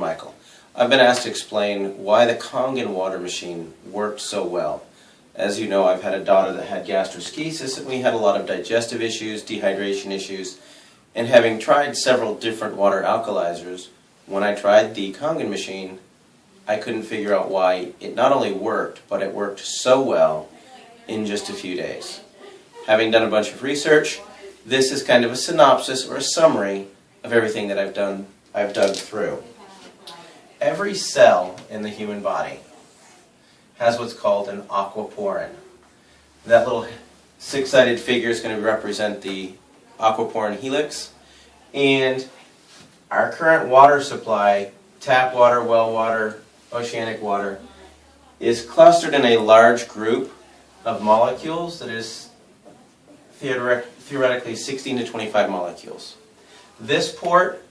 Michael. I've been asked to explain why the Kangen water machine worked so well. As you know, I've had a daughter that had gastroschisis, and we had a lot of digestive issues, dehydration issues, and having tried several different water alkalizers, when I tried the Kangen machine, I couldn't figure out why it not only worked, but it worked so well in just a few days. Having done a bunch of research, this is kind of a synopsis or a summary of everything that I've dug through. Every cell in the human body has what's called an aquaporin. That little six-sided figure is going to represent the aquaporin helix, and our current water supply, tap water, well water, oceanic water, is clustered in a large group of molecules that is theoretically 16 to 25 molecules. This port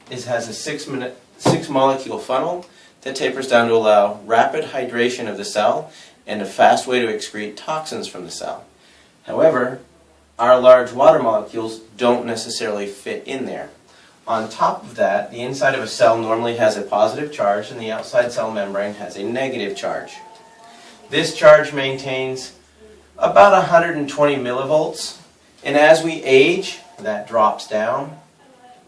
has a six molecule funnel that tapers down to allow rapid hydration of the cell and a fast way to excrete toxins from the cell. However, our large water molecules don't necessarily fit in there. On top of that, the inside of a cell normally has a positive charge and the outside cell membrane has a negative charge. This charge maintains about 120 millivolts, and as we age, that drops down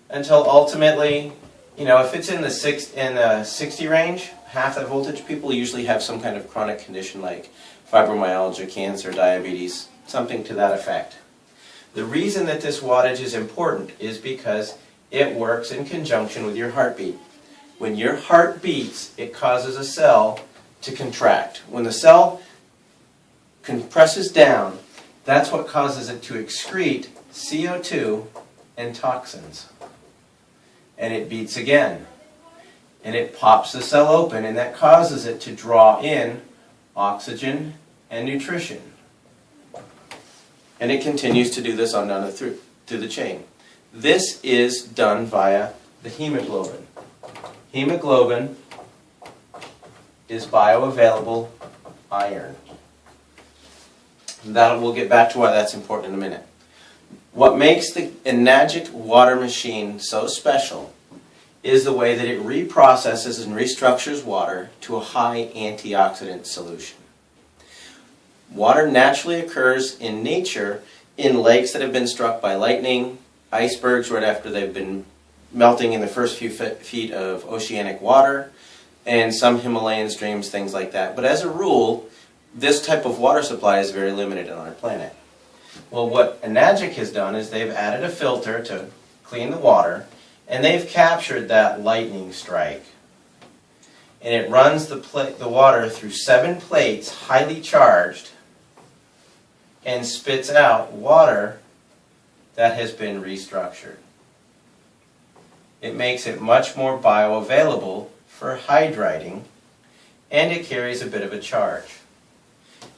until ultimately, if it's in the 60 range, half that voltage, people usually have some kind of chronic condition like fibromyalgia, cancer, diabetes, something to that effect. The reason that this wattage is important is because it works in conjunction with your heartbeat. When your heart beats, it causes a cell to contract. When the cell compresses down, that's what causes it to excrete CO2 and toxins. And it beats again. And it pops the cell open, and that causes it to draw in oxygen and nutrition. And it continues to do this on down through the chain. This is done via the hemoglobin. Hemoglobin is bioavailable iron. We'll get back to why that's important in a minute. What makes the Enagic water machine so special is the way that it reprocesses and restructures water to a high antioxidant solution. Water naturally occurs in nature in lakes that have been struck by lightning, icebergs right after they've been melting in the first few feet of oceanic water, and some Himalayan streams, things like that. But as a rule, this type of water supply is very limited on our planet. Well, what Enagic has done is they've added a filter to clean the water, and they've captured that lightning strike. And it runs the water through 7 plates, highly charged, and spits out water that has been restructured. It makes it much more bioavailable for hydrating, and it carries a bit of a charge.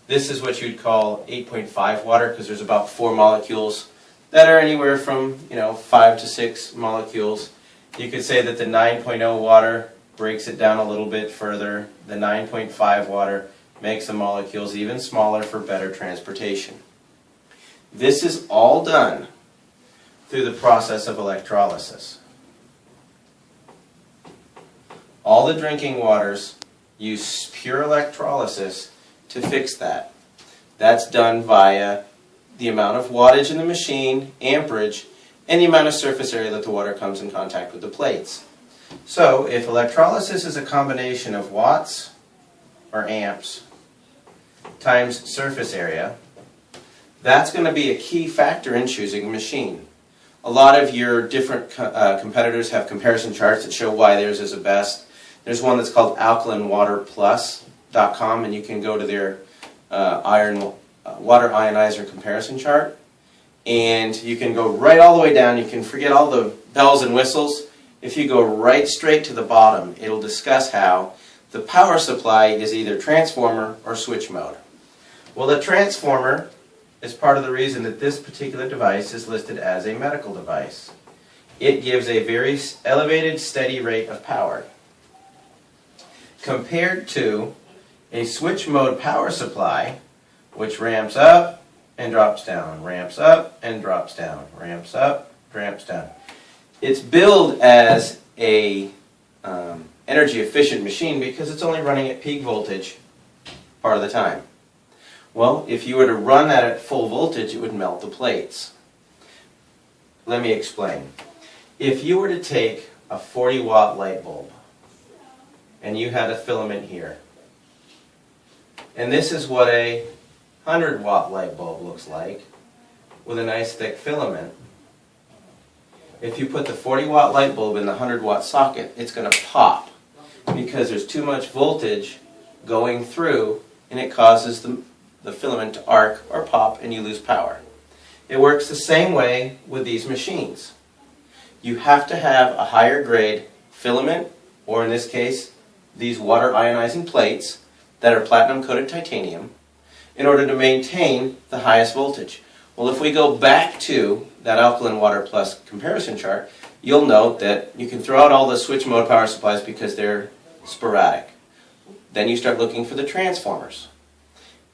This is what you'd call 8.5 water, because there's about 4 molecules that are anywhere from 5 to 6 molecules. You could say that the 9.0 water breaks it down a little bit further. The 9.5 water makes the molecules even smaller for better transportation. This is all done through the process of electrolysis. All the drinking waters use pure electrolysis to fix that. That's done via the amount of wattage in the machine, amperage, and the amount of surface area that the water comes in contact with the plates. So if electrolysis is a combination of watts or amps times surface area, that's going to be a key factor in choosing a machine. A lot of your different competitors have comparison charts that show why theirs is the best. There's one that's called alkalinwaterplus.com, and you can go to their water ionizer comparison chart, and you can go right all the way down. You can forget all the bells and whistles. If you go right straight to the bottom, it'll discuss how the power supply is either transformer or switch mode. Well, the transformer is part of the reason that this particular device is listed as a medical device. It gives a very elevated, steady rate of power, compared to a switch mode power supply, which ramps up and drops down, ramps up and drops down, ramps up, ramps down. It's billed as a energy efficient machine because it's only running at peak voltage part of the time. Well, if you were to run that at full voltage, it would melt the plates. Let me explain. If you were to take a 40-watt light bulb and you had a filament here, and this is what a 100-watt light bulb looks like with a nice thick filament. If you put the 40-watt light bulb in the 100-watt socket, it's going to pop because there's too much voltage going through and it causes the filament to arc or pop and you lose power. It works the same way with these machines. You have to have a higher grade filament, or in this case, these water ionizing plates that are platinum coated titanium, in order to maintain the highest voltage. Well, if we go back to that alkaline water plus comparison chart, you'll note that you can throw out all the switch mode power supplies because they're sporadic. Then you start looking for the transformers.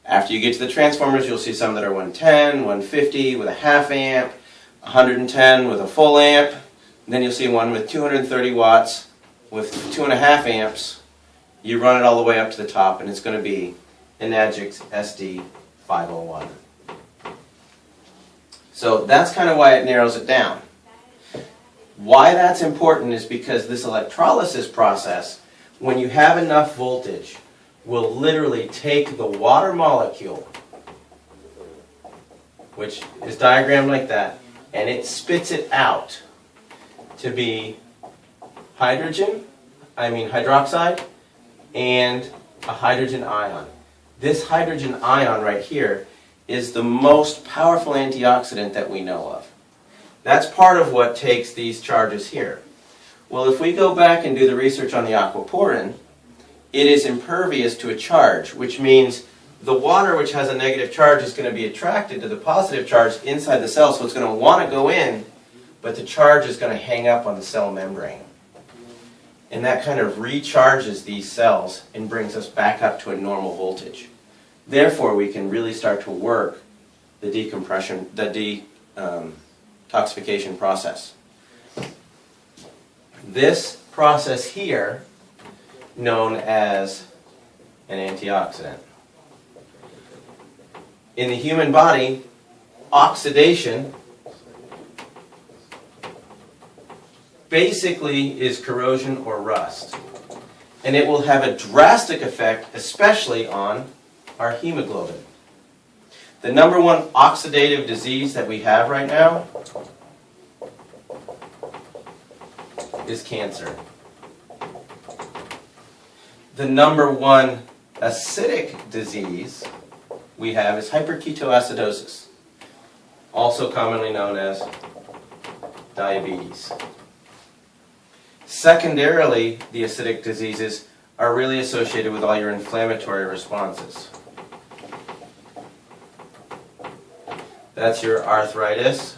After you get to the transformers, you'll see some that are 110, 150 with a half amp, 110 with a full amp. And then you'll see one with 230 watts with 2.5 amps. You run it all the way up to the top and it's going to be Enagic's SD501. So that's kind of why it narrows it down. Why that's important is because this electrolysis process, when you have enough voltage, will literally take the water molecule, which is diagrammed like that, and it spits it out to be hydroxide and a hydrogen ion. This hydrogen ion right here is the most powerful antioxidant that we know of. That's part of what takes these charges here. Well, if we go back and do the research on the aquaporin, it is impervious to a charge, which means the water which has a negative charge is going to be attracted to the positive charge inside the cell, so it's going to want to go in, but the charge is going to hang up on the cell membrane. And that kind of recharges these cells and brings us back up to a normal voltage. Therefore, we can really start to work the detoxification process. This process here, known as an antioxidant. In the human body, oxidation basically is corrosion or rust. And it will have a drastic effect, especially on our hemoglobin. The number one oxidative disease that we have right now is cancer. The number one acidic disease we have is hyperketoacidosis, also commonly known as diabetes. Secondarily, the acidic diseases are really associated with all your inflammatory responses. That's your arthritis,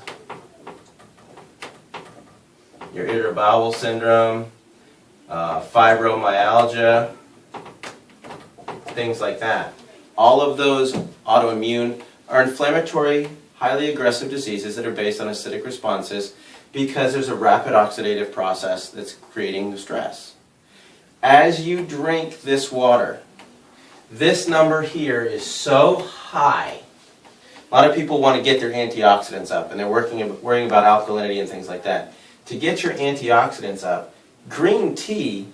your irritable bowel syndrome, fibromyalgia, things like that. All of those autoimmune are inflammatory, highly aggressive diseases that are based on acidic responses because there's a rapid oxidative process that's creating the stress. As you drink this water, this number here is so high. A lot of people want to get their antioxidants up, and they're worrying about alkalinity and things like that. To get your antioxidants up, green tea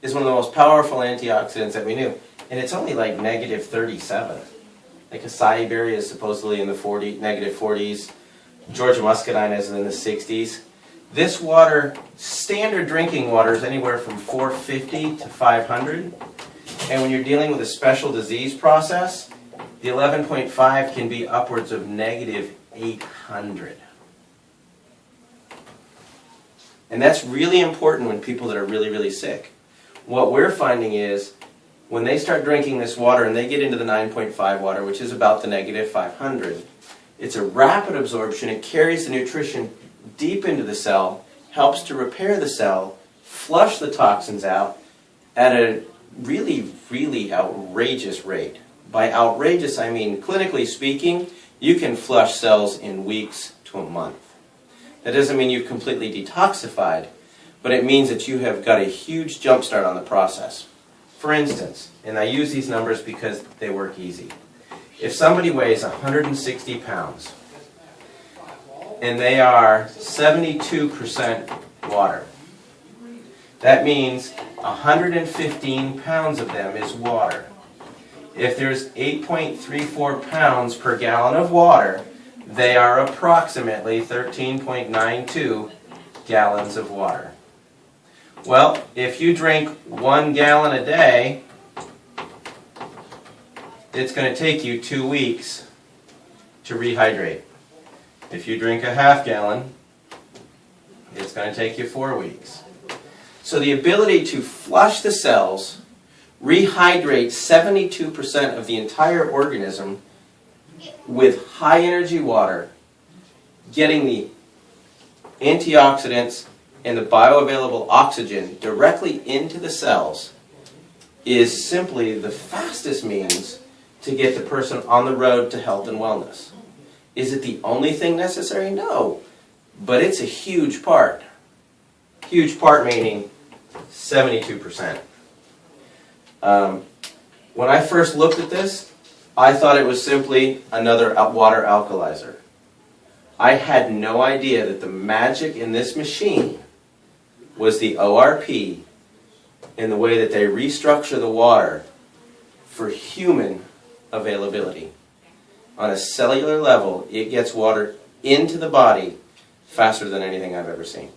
is one of the most powerful antioxidants that we knew. And it's only like negative 37. Like acai berry is supposedly in the negative 40s. Georgia muscadine is in the 60s. This water, standard drinking water, is anywhere from 450 to 500. And when you're dealing with a special disease process, the 11.5 can be upwards of negative 800. And that's really important when people that are really, really sick. What we're finding is when they start drinking this water and they get into the 9.5 water, which is about the negative 500, it's a rapid absorption. It carries the nutrition deep into the cell, helps to repair the cell, flush the toxins out at a really, really outrageous rate. By outrageous, I mean, clinically speaking, you can flush cells in weeks to a month. That doesn't mean you've completely detoxified, but it means that you have got a huge jump start on the process. For instance, and I use these numbers because they work easy. If somebody weighs 160 pounds and they are 72% water, that means 115 pounds of them is water. If there's 8.34 pounds per gallon of water, they are approximately 13.92 gallons of water. Well, if you drink 1 gallon a day, it's going to take you 2 weeks to rehydrate. If you drink a half gallon, it's going to take you 4 weeks. So the ability to flush the cells, rehydrate 72% of the entire organism with high energy water, getting the antioxidants and the bioavailable oxygen directly into the cells, is simply the fastest means to get the person on the road to health and wellness. Is it the only thing necessary? No. But it's a huge part. Huge part meaning 72%. When I first looked at this, I thought it was simply another water alkalizer. I had no idea that the magic in this machine was the ORP in the way that they restructure the water for human availability. On a cellular level, it gets water into the body faster than anything I've ever seen.